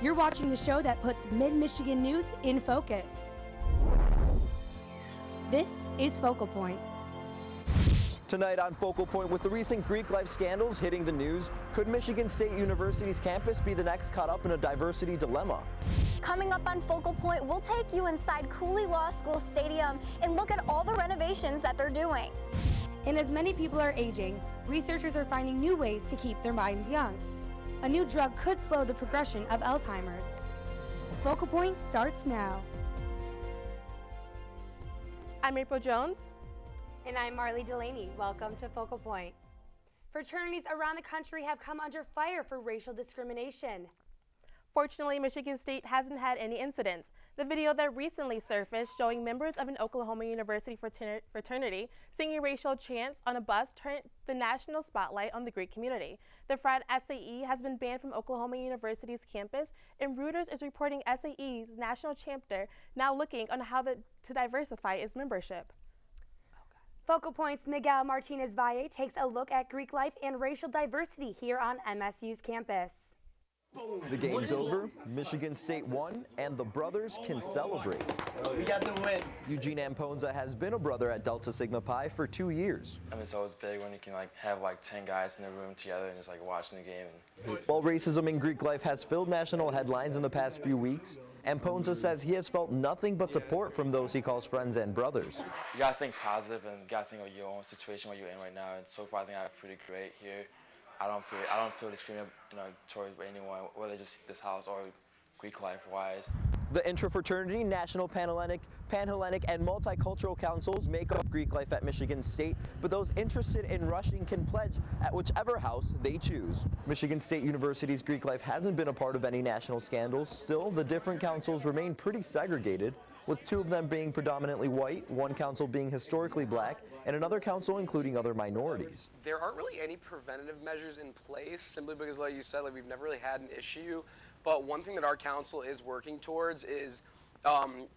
You're watching the show that puts Mid-Michigan news in focus. This is Focal Point. Tonight on Focal Point, with the recent Greek life scandals hitting the news, could Michigan State University's campus be the next caught up in a diversity dilemma? Coming up on Focal Point, we'll take you inside Cooley Law School Stadium and look at all the renovations that they're doing. And as many people are aging, researchers are finding new ways to keep their minds young. A new drug could slow the progression of Alzheimer's. Focal Point starts now. I'm April Jones. And I'm Marley Delaney. Welcome to Focal Point. Fraternities around the country have come under fire for racial discrimination. Fortunately, Michigan State hasn't had any incidents. The video that recently surfaced showing members of an Oklahoma University fraternity singing racial chants on a bus turned the national spotlight on the Greek community. The frat SAE has been banned from Oklahoma University's campus, and Reuters is reporting SAE's national chapter now looking on how to diversify its membership. Focal Point's Miguel Martinez Valle takes a look at Greek life and racial diversity here on MSU's campus. The game's over, Michigan State won, and the brothers can celebrate. We got the win. Eugene Amponza has been a brother at Delta Sigma Pi for 2 years. I mean, it's always big when you can have 10 guys in the room together and just watching the game. While racism in Greek life has filled national headlines in the past few weeks, Amponza says he has felt nothing but support from those he calls friends and brothers. You gotta think positive and you gotta think of your own situation where you're in right now. And so far, I think I'm pretty great here. I don't feel discriminated, towards anyone, whether just this house or Greek life-wise. The Intrafraternity, National Panhellenic, and Multicultural Councils make up Greek life at Michigan State, but those interested in rushing can pledge at whichever house they choose. Michigan State University's Greek life hasn't been a part of any national scandals. Still, the different councils remain pretty segregated, with 2 of them being predominantly white, 1 council being historically black, and another council including other minorities. There aren't really any preventative measures in place, simply because, like you said, we've never really had an issue. But one thing that our council is working towards is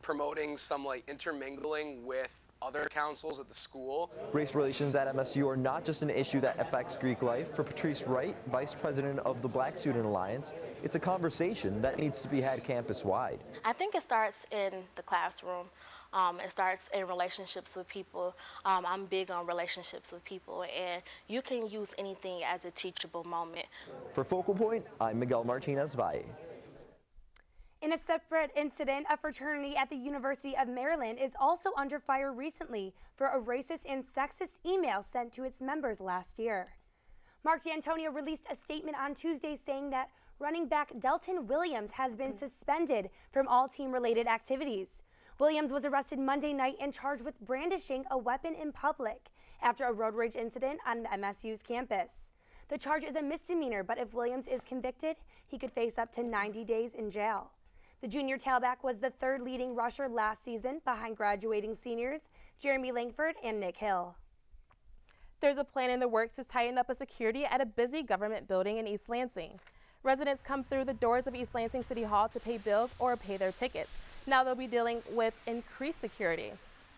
promoting some intermingling with other councils at the school. Race relations at MSU are not just an issue that affects Greek life. For Patrice Wright, vice president of the Black Student Alliance, it's a conversation that needs to be had campus-wide. I think it starts in the classroom. It starts in relationships with people. I'm big on relationships with people, and you can use anything as a teachable moment. For Focal Point, I'm Miguel Martinez Valle. In a separate incident, a fraternity at the University of Maryland is also under fire recently for a racist and sexist email sent to its members last year. Mark D'Antonio released a statement on Tuesday saying that running back Delton Williams has been suspended from all team-related activities. Williams was arrested Monday night and charged with brandishing a weapon in public after a road rage incident on MSU's campus. The charge is a misdemeanor, but if Williams is convicted, he could face up to 90 days in jail. The junior tailback was the 3rd leading rusher last season behind graduating seniors Jeremy Langford and Nick Hill. There's a plan in the works to tighten up a security at a busy government building in East Lansing. Residents come through the doors of East Lansing City Hall to pay bills or pay their tickets. Now they'll be dealing with increased security.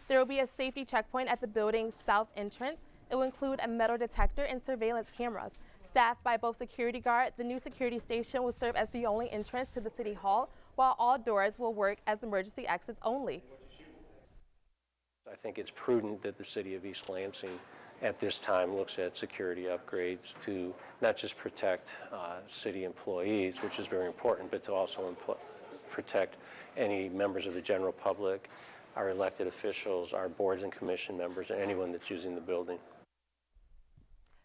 There will be a safety checkpoint at the building's south entrance. It will include a metal detector and surveillance cameras. Staffed by both security guard, the new security station will serve as the only entrance to the City Hall, while all doors will work as emergency exits only. I think it's prudent that the city of East Lansing at this time looks at security upgrades to not just protect city employees, which is very important, but to also protect any members of the general public, our elected officials, our boards and commission members, and anyone that's using the building.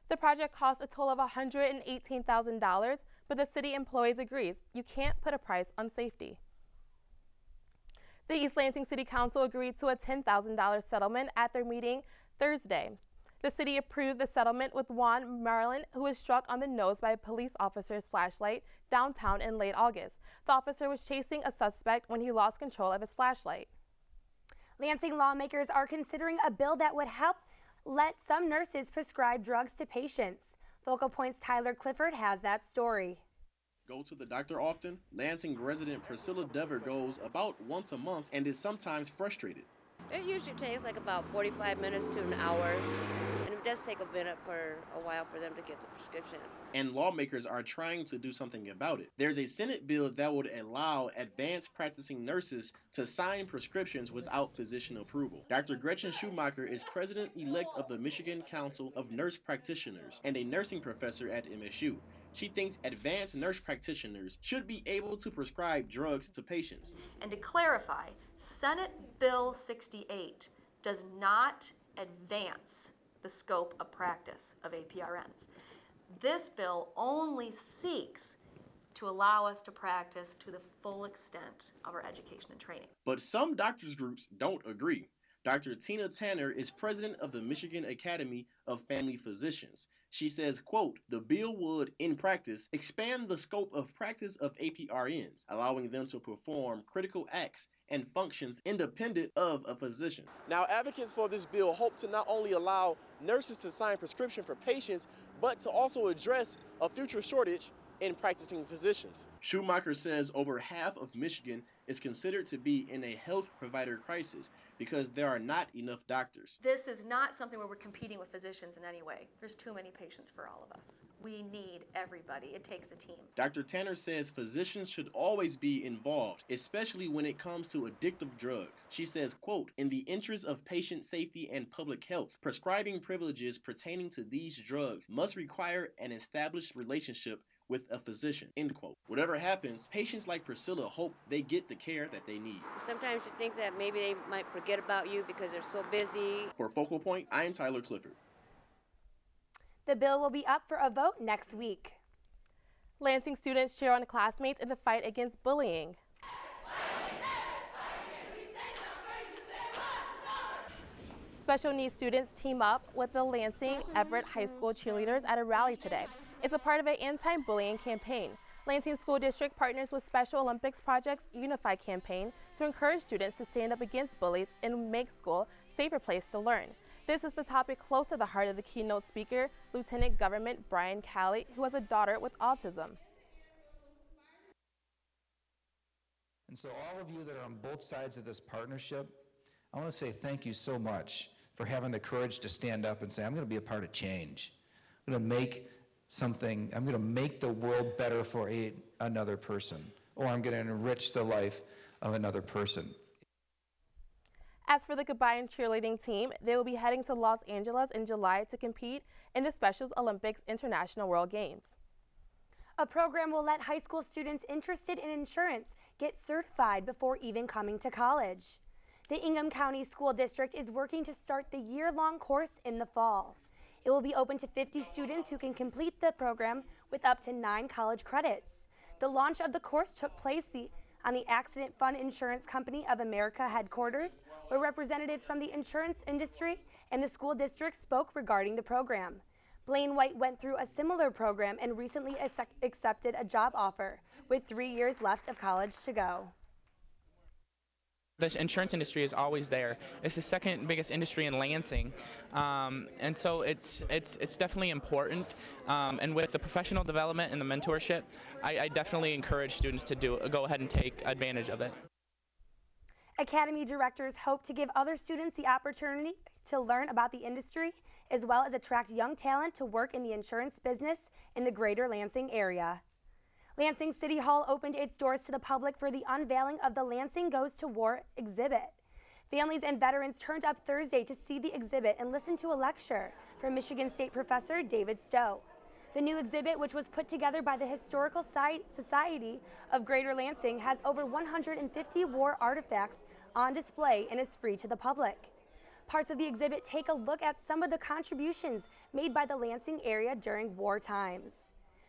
The project costs a total of $118,000, but the city employees agrees you can't put a price on safety. The East Lansing City Council agreed to a $10,000 settlement at their meeting Thursday. The city approved the settlement with Juan Marlin, who was struck on the nose by a police officer's flashlight downtown in late August. The officer was chasing a suspect when he lost control of his flashlight. Lansing lawmakers are considering a bill that would help let some nurses prescribe drugs to patients. Focal Point's Tyler Clifford has that story. Go to the doctor often? Lansing resident Priscilla Dever goes about once a month and is sometimes frustrated. It usually takes about 45 minutes to an hour. And if it does take a minute for a while for them to get the prescription. And lawmakers are trying to do something about it. There's a Senate bill that would allow advanced practicing nurses to sign prescriptions without physician approval. Dr. Gretchen Schumacher is president-elect of the Michigan Council of Nurse Practitioners and a nursing professor at MSU. She thinks advanced nurse practitioners should be able to prescribe drugs to patients. And to clarify, Senate Bill 68 does not advance the scope of practice of APRNs. This bill only seeks to allow us to practice to the full extent of our education and training. But some doctors groups don't agree. Dr. Tina Tanner is president of the Michigan Academy of Family Physicians. She says, quote, the bill would, in practice, expand the scope of practice of APRNs, allowing them to perform critical acts and functions independent of a physician. Now, advocates for this bill hope to not only allow nurses to sign prescription for patients, but to also address a future shortage in practicing physicians. Schumacher says over half of Michigan is considered to be in a health provider crisis because there are not enough doctors. This is not something where we're competing with physicians in any way. There's too many patients for all of us. We need everybody. It takes a team. Dr. Tanner says physicians should always be involved, especially when it comes to addictive drugs. She says, quote, in the interest of patient safety and public health, prescribing privileges pertaining to these drugs must require an established relationship with a physician, end quote. Whatever happens, patients like Priscilla hope they get the care that they need. Sometimes you think that maybe they might forget about you because they're so busy. For Focal Point, I'm Tyler Clifford. The bill will be up for a vote next week. Lansing students cheer on classmates in the fight against bullying. Special needs students team up with the Lansing Everett High School cheerleaders at a rally today. It's a part of an anti-bullying campaign. Lansing School District partners with Special Olympics Project's Unify campaign to encourage students to stand up against bullies and make school a safer place to learn. This is the topic close to the heart of the keynote speaker, Lieutenant Government Brian Calley, who has a daughter with autism. And so all of you that are on both sides of this partnership, I want to say thank you so much for having the courage to stand up and say, I'm going to be a part of change. I'm going to make something, I'm going to make the world better for another person, or I'm going to enrich the life of another person. As for the combined cheerleading team, they will be heading to Los Angeles in July to compete in the Special Olympics International World Games. A program will let high school students interested in insurance get certified before even coming to college. The Ingham County School District is working to start the year-long course in the fall. It will be open to 50 students who can complete the program with up to 9 college credits. The launch of the course took place on the Accident Fund Insurance Company of America headquarters, where representatives from the insurance industry and the school district spoke regarding the program. Blaine White went through a similar program and recently accepted a job offer, with 3 years left of college to go. The insurance industry is always there. It's the second biggest industry in Lansing, and so it's definitely important. And with the professional development and the mentorship, I definitely encourage students to go ahead and take advantage of it. Academy directors hope to give other students the opportunity to learn about the industry, as well as attract young talent to work in the insurance business in the greater Lansing area. Lansing City Hall opened its doors to the public for the unveiling of the Lansing Goes to War exhibit. Families and veterans turned up Thursday to see the exhibit and listen to a lecture from Michigan State professor David Stowe. The new exhibit, which was put together by the Historical Society of Greater Lansing, has over 150 war artifacts on display and is free to the public. Parts of the exhibit take a look at some of the contributions made by the Lansing area during war times.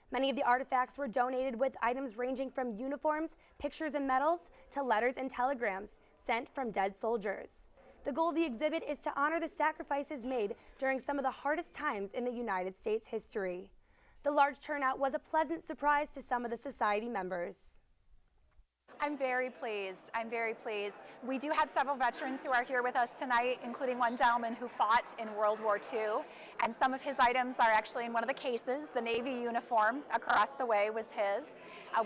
Many of the artifacts were donated, with items ranging from uniforms, pictures and medals, to letters and telegrams sent from dead soldiers. The goal of the exhibit is to honor the sacrifices made during some of the hardest times in the United States history. The large turnout was a pleasant surprise to some of the society members. I'm very pleased. I'm very pleased. We do have several veterans who are here with us tonight, including one gentleman who fought in World War II, and some of his items are actually in one of the cases. The Navy uniform across the way was his.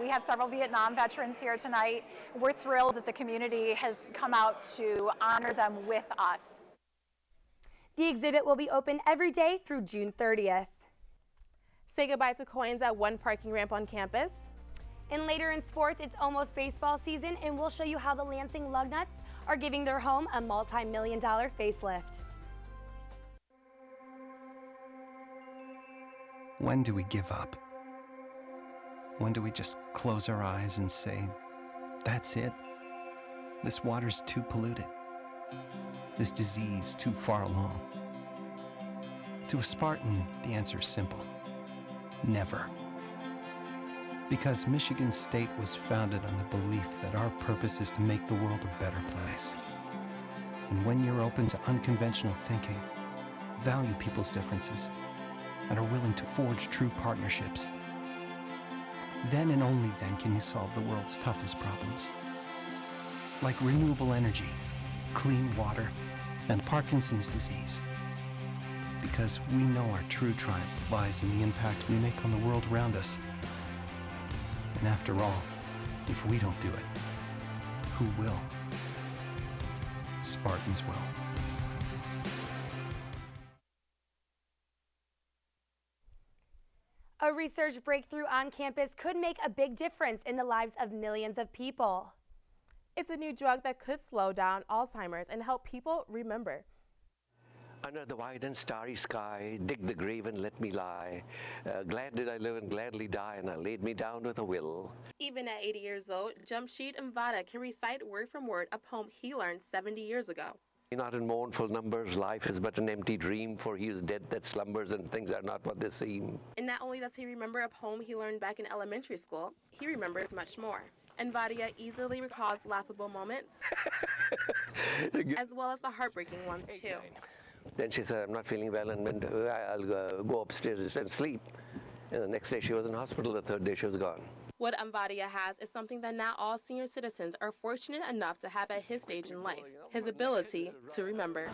We have several Vietnam veterans here tonight. We're thrilled that the community has come out to honor them with us. The exhibit will be open every day through June 30th. Say goodbye to coins at one parking ramp on campus. And later in sports, it's almost baseball season, and we'll show you how the Lansing Lugnuts are giving their home a multi-million-dollar facelift. When do we give up? When do we just close our eyes and say, that's it? This water's too polluted. This disease too far along. To a Spartan, the answer is simple. Never. Because Michigan State was founded on the belief that our purpose is to make the world a better place. And when you're open to unconventional thinking, value people's differences, and are willing to forge true partnerships, then and only then can you solve the world's toughest problems. Like renewable energy, clean water, and Parkinson's disease. Because we know our true triumph lies in the impact we make on the world around us. And after all, if we don't do it, who will? Spartans will. A research breakthrough on campus could make a big difference in the lives of millions of people. It's a new drug that could slow down Alzheimer's and help people remember. Under the wide and starry sky, dig the grave and let me lie. Glad did I live and gladly die, and I laid me down with a will. Even at 80 years old, Jamshid Mvada can recite word from word a poem he learned 70 years ago. Not in mournful numbers, life is but an empty dream, for he is dead that slumbers and things are not what they seem. And not only does he remember a poem he learned back in elementary school, he remembers much more. Mvada easily recalls laughable moments, as well as the heartbreaking ones too. Then she said, I'm not feeling well, and I'll go upstairs and sleep. And the next day she was in hospital, the third day she was gone. What Mvadia has is something that not all senior citizens are fortunate enough to have at his stage in life, his ability to remember.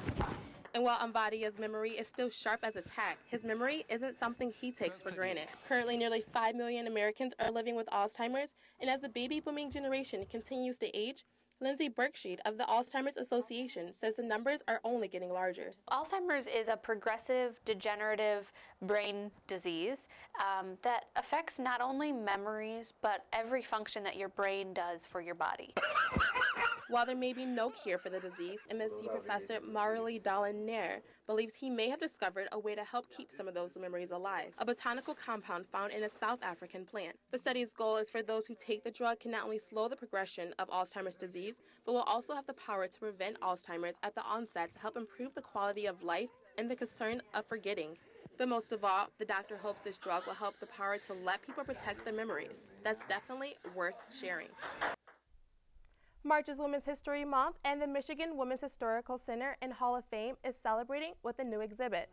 And while Mvadia's memory is still sharp as a tack, his memory isn't something he takes for granted. Currently, nearly 5 million Americans are living with Alzheimer's, and as the baby booming generation continues to age, Lindsay Berksheed of the Alzheimer's Association says the numbers are only getting larger. Alzheimer's is a progressive, degenerative brain disease that affects not only memories, but every function that your brain does for your body. While there may be no cure for the disease, MSU professor Marley Dallaire believes he may have discovered a way to help keep some of those memories alive, a botanical compound found in a South African plant. The study's goal is for those who take the drug can not only slow the progression of Alzheimer's disease, but will also have the power to prevent Alzheimer's at the onset to help improve the quality of life and the concern of forgetting. But most of all, the doctor hopes this drug will help the power to let people protect their memories. That's definitely worth sharing. March is Women's History Month, and the Michigan Women's Historical Center and Hall of Fame is celebrating with a new exhibit.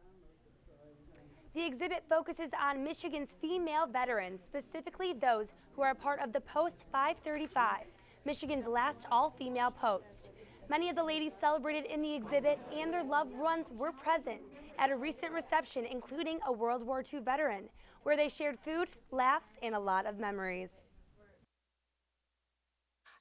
The exhibit focuses on Michigan's female veterans, specifically those who are a part of the Post 535, Michigan's last all-female post. Many of the ladies celebrated in the exhibit and their loved ones were present at a recent reception, including a World War II veteran, where they shared food, laughs, and a lot of memories.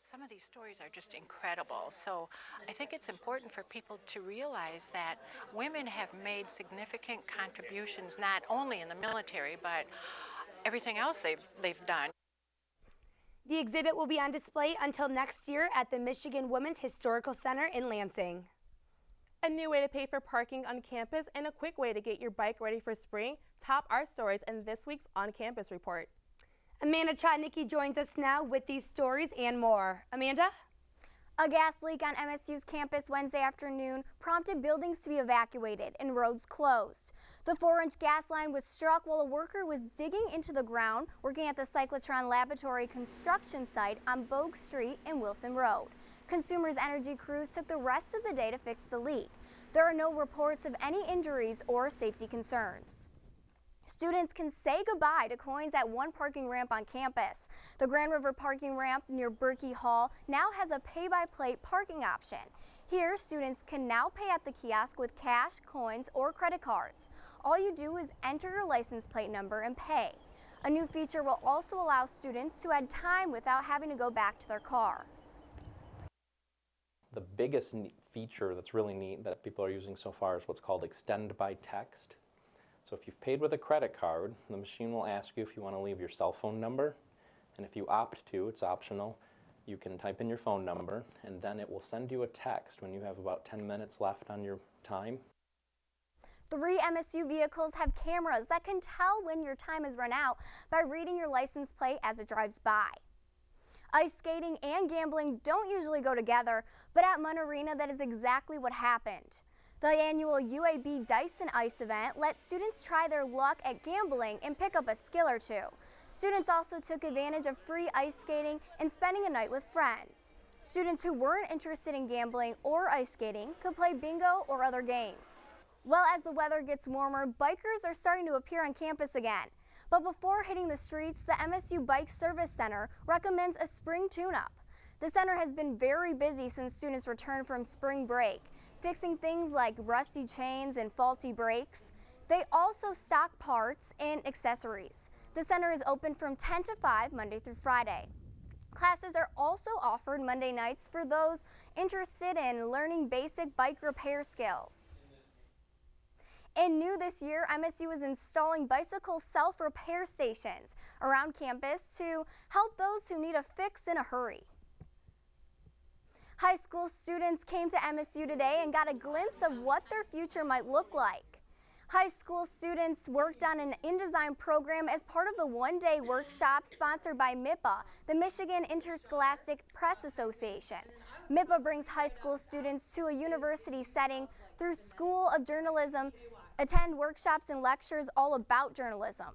Some of these stories are just incredible. So I think it's important for people to realize that women have made significant contributions, not only in the military, but everything else they've done. The exhibit will be on display until next year at the Michigan Women's Historical Center in Lansing. A new way to pay for parking on campus and a quick way to get your bike ready for spring top our stories in this week's On Campus Report. Amanda Chotnicki joins us now with these stories and more. Amanda? A gas leak on MSU's campus Wednesday afternoon prompted buildings to be evacuated and roads closed. The 4-inch gas line was struck while a worker was digging into the ground working at the Cyclotron Laboratory construction site on Bogue Street and Wilson Road. Consumers Energy crews took the rest of the day to fix the leak. There are no reports of any injuries or safety concerns. Students can say goodbye to coins at one parking ramp on campus. The Grand River parking ramp near Berkey Hall now has a pay-by-plate parking option. Here, students can now pay at the kiosk with cash, coins, or credit cards. All you do is enter your license plate number and pay. A new feature will also allow students to add time without having to go back to their car. The biggest feature that's really neat that people are using so far is what's called Extend by Text. So if you've paid with a credit card, the machine will ask you if you want to leave your cell phone number, and if you opt to, it's optional, you can type in your phone number, and then it will send you a text when you have about 10 minutes left on your time. 3 MSU vehicles have cameras that can tell when your time has run out by reading your license plate as it drives by. Ice skating and gambling don't usually go together, but at Munn Arena, that is exactly what happened. The annual UAB Dyson Ice event let students try their luck at gambling and pick up a skill or two. Students also took advantage of free ice skating and spending a night with friends. Students who weren't interested in gambling or ice skating could play bingo or other games. Well, as the weather gets warmer, bikers are starting to appear on campus again. But before hitting the streets, the MSU Bike Service Center recommends a spring tune-up. The center has been very busy since students returned from spring break, fixing things like rusty chains and faulty brakes. They also stock parts and accessories. The center is open from 10 to 5 Monday through Friday. Classes are also offered Monday nights for those interested in learning basic bike repair skills. And new this year, MSU is installing bicycle self-repair stations around campus to help those who need a fix in a hurry. High school students came to MSU today and got a glimpse of what their future might look like. High school students worked on an InDesign program as part of the one-day workshop sponsored by MIPA, the Michigan Interscholastic Press Association. MIPA brings high school students to a university setting through School of Journalism, attend workshops and lectures all about journalism.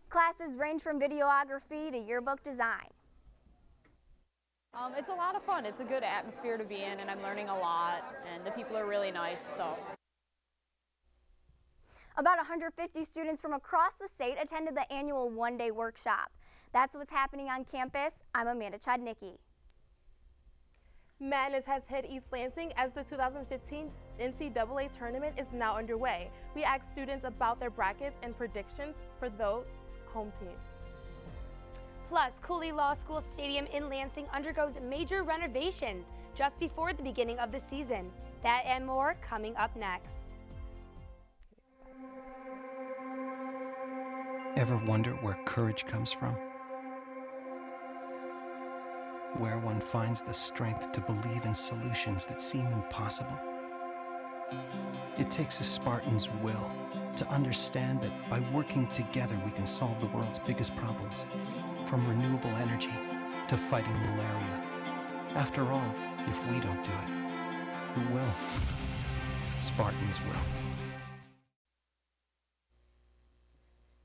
Classes range from videography to yearbook design. It's a lot of fun. It's a good atmosphere to be in, and I'm learning a lot, and the people are really nice. So. About 150 students from across the state attended the annual one-day workshop. That's what's happening on campus. I'm Amanda Chodnicki. Madness has hit East Lansing as the 2015 NCAA tournament is now underway. We asked students about their brackets and predictions for those home teams. Plus, Cooley Law School Stadium in Lansing undergoes major renovations just before the beginning of the season. That and more coming up next. Ever wonder where courage comes from? Where one finds the strength to believe in solutions that seem impossible? It takes a Spartan's will to understand that by working together we can solve the world's biggest problems, from renewable energy to fighting malaria. After all, if we don't do it, who will? Spartans will.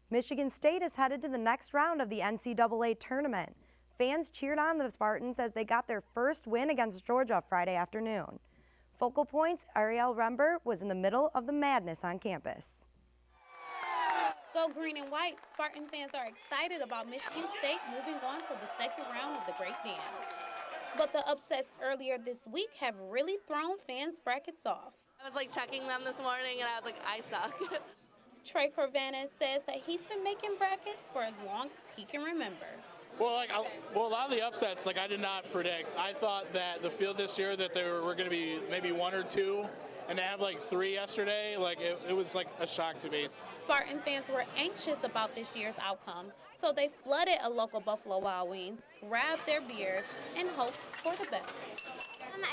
Michigan State is headed to the next round of the NCAA tournament. Fans cheered on the Spartans as they got their first win against Georgia Friday afternoon. Focal Point's Ariel Rember was in the middle of the madness on campus. Go green and white. Spartan fans are excited about Michigan State moving on to the second round of the Great Dance. But the upsets earlier this week have really thrown fans' brackets off. I was checking them this morning and I was like, I suck. Trey Corvanis says that he's been making brackets for as long as he can remember. Well, a lot of the upsets, I did not predict. I thought that the field this year that there were going to be maybe 1 or 2, and to have 3 yesterday, it was a shock to me. Spartan fans were anxious about this year's outcome, so they flooded a local Buffalo Wild Wings, grabbed their beers, and hoped for the best.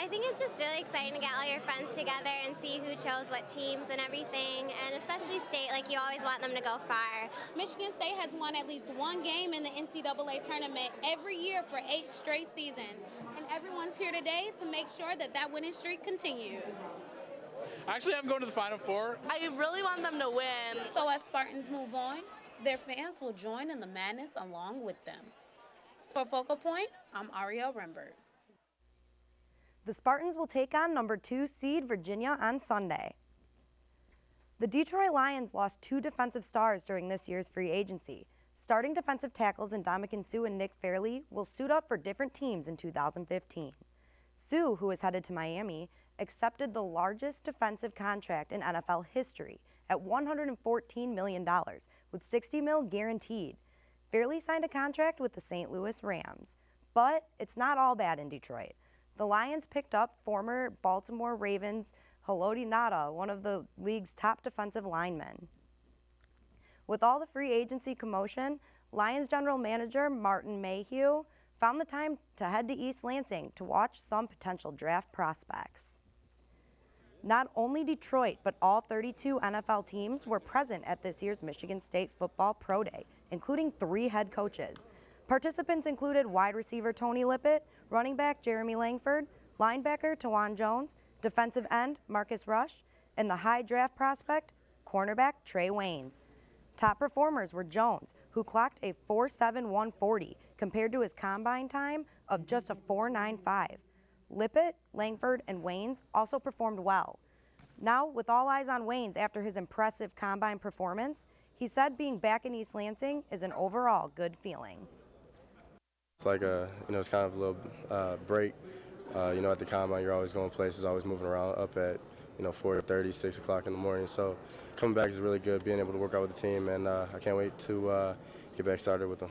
I think it's just really exciting to get all your friends together and see who chose what teams and everything, and especially state, you always want them to go far. Michigan State has won at least one game in the NCAA tournament every year for 8 straight seasons, and everyone's here today to make sure that that winning streak continues. Actually, I'm going to the Final Four. I really want them to win. So as Spartans move on, their fans will join in the madness along with them. For Focal Point, I'm Ariel Rembert. The Spartans will take on number 2 seed Virginia on Sunday. The Detroit Lions lost 2 defensive stars during this year's free agency. Starting defensive tackles Ndamukong Suh and Nick Fairley will suit up for different teams in 2015. Suh, who is headed to Miami, accepted the largest defensive contract in NFL history at $114 million, with $60 million guaranteed. Fairley signed a contract with the St. Louis Rams. But it's not all bad in Detroit. the Lions picked up former Baltimore Ravens Haloti Ngata, one of the league's top defensive linemen. With all the free agency commotion, Lions general manager Martin Mayhew found the time to head to East Lansing to watch some potential draft prospects. Not only Detroit, but all 32 NFL teams were present at this year's Michigan State Football Pro Day, including 3 head coaches. Participants included wide receiver Tony Lippett, running back Jeremy Langford, linebacker Tawan Jones, defensive end Marcus Rush, and the high draft prospect, cornerback Trey Waynes. Top performers were Jones, who clocked a 4.7140 compared to his combine time of just a 4.95. Lippett, Langford, and Waynes also performed well. Now, with all eyes on Waynes after his impressive combine performance, he said being back in East Lansing is an overall good feeling. It's like it's kind of a little break. At the combine, you're always going places, always moving around up at, 4:30, 6 o'clock in the morning. So coming back is really good, being able to work out with the team, and I can't wait to get back started with them.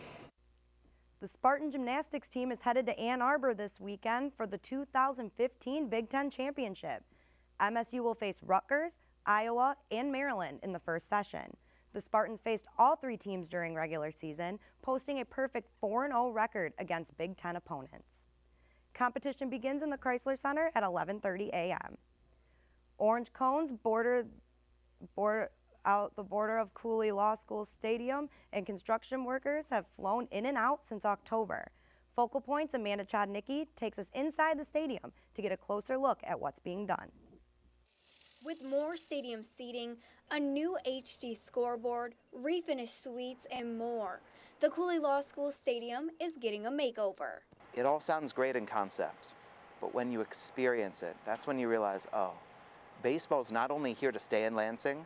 The Spartan gymnastics team is headed to Ann Arbor this weekend for the 2015 Big Ten Championship. MSU will face Rutgers, Iowa, and Maryland in the first session. The Spartans faced all 3 teams during regular season, posting a perfect 4-0 record against Big Ten opponents. Competition begins in the Chrysler Center at 11:30 a.m. Orange cones border out the border of Cooley Law School Stadium, and construction workers have flown in and out since October. Focal Point's Amanda Chodnicki takes us inside the stadium to get a closer look at what's being done. With more stadium seating, a new HD scoreboard, refinished suites, and more, the Cooley Law School Stadium is getting a makeover. It all sounds great in concept, but when you experience it, that's when you realize, oh, baseball's not only here to stay in Lansing,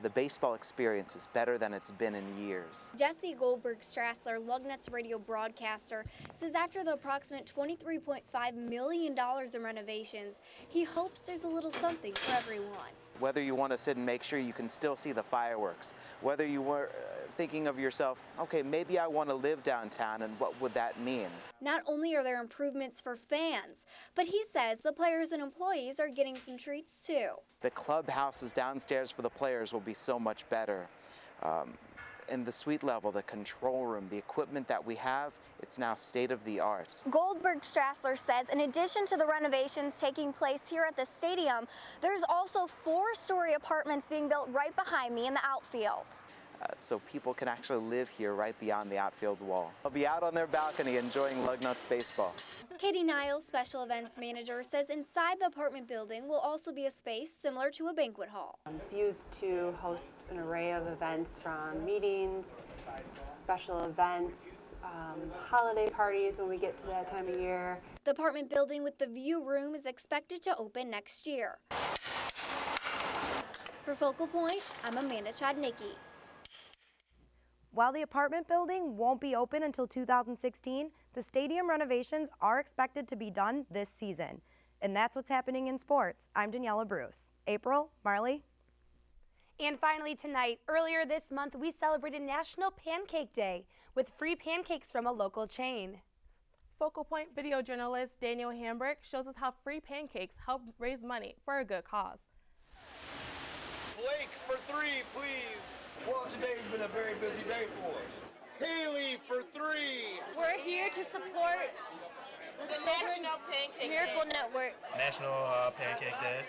the baseball experience is better than it's been in years. Jesse Goldberg-Strassler, Lugnut's radio broadcaster, says after the approximate $23.5 million in renovations, he hopes there's a little something for everyone. Whether you want to sit and make sure you can still see the fireworks, whether you were thinking of yourself, okay, maybe I want to live downtown, and what would that mean? Not only are there improvements for fans, but he says the players and employees are getting some treats too. The clubhouses downstairs for the players will be so much better. In the suite level, the control room, the equipment that we have, it's now state-of-the-art. Goldberg-Strassler says in addition to the renovations taking place here at the stadium, there's also 4-story apartments being built right behind me in the outfield. So people can actually live here right beyond the outfield wall. They'll be out on their balcony enjoying Lugnuts baseball. Katie Niles, special events manager, says inside the apartment building will also be a space similar to a banquet hall. It's used to host an array of events from meetings, special events, holiday parties when we get to that time of year. The apartment building with the view room is expected to open next year. For Focal Point, I'm Amanda Chodnicki. While the apartment building won't be open until 2016, the stadium renovations are expected to be done this season. And that's what's happening in sports. I'm Daniela Bruce. April, Marley. And finally tonight, earlier this month, we celebrated National Pancake Day with free pancakes from a local chain. Focal Point video journalist Daniel Hamburg shows us how free pancakes help raise money for a good cause. Blake for 3, please. Well, today's been a very busy day for us. Haley for 3. We're here to support the National Pancake Miracle Network. National Pancake Day.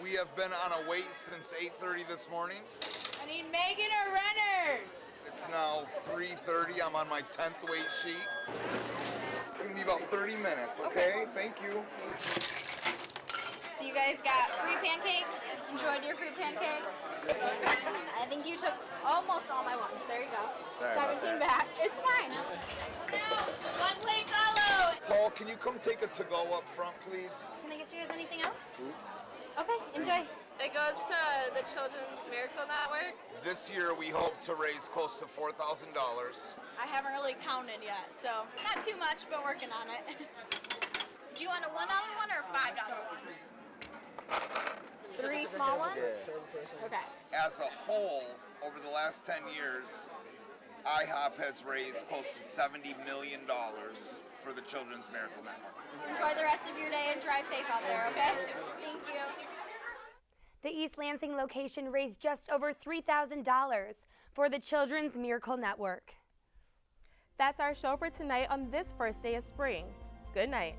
We have been on a wait since 8:30 this morning. I need Megan or runners. It's now 3:30. I'm on my 10th wait sheet. It's gonna be about 30 minutes, okay? Thank you. So you guys got free pancakes? Enjoyed your free pancakes? I think you took almost all my ones. There you go. Sorry 17 back. It's fine. One plate follow. Paul, can you come take a to-go up front, please? Can I get you guys anything else? Okay, enjoy. It goes to the Children's Miracle Network. This year we hope to raise close to $4,000. I haven't really counted yet, so not too much, but working on it. Do you want a $1 one or a $5 one? 3 small ones? Okay. As a whole, over the last 10 years, IHOP has raised close to $70 million for the Children's Miracle Network. Enjoy the rest of your day and drive safe out there, okay? Thank you. The East Lansing location raised just over $3,000 for the Children's Miracle Network. That's our show for tonight on this first day of spring. Good night.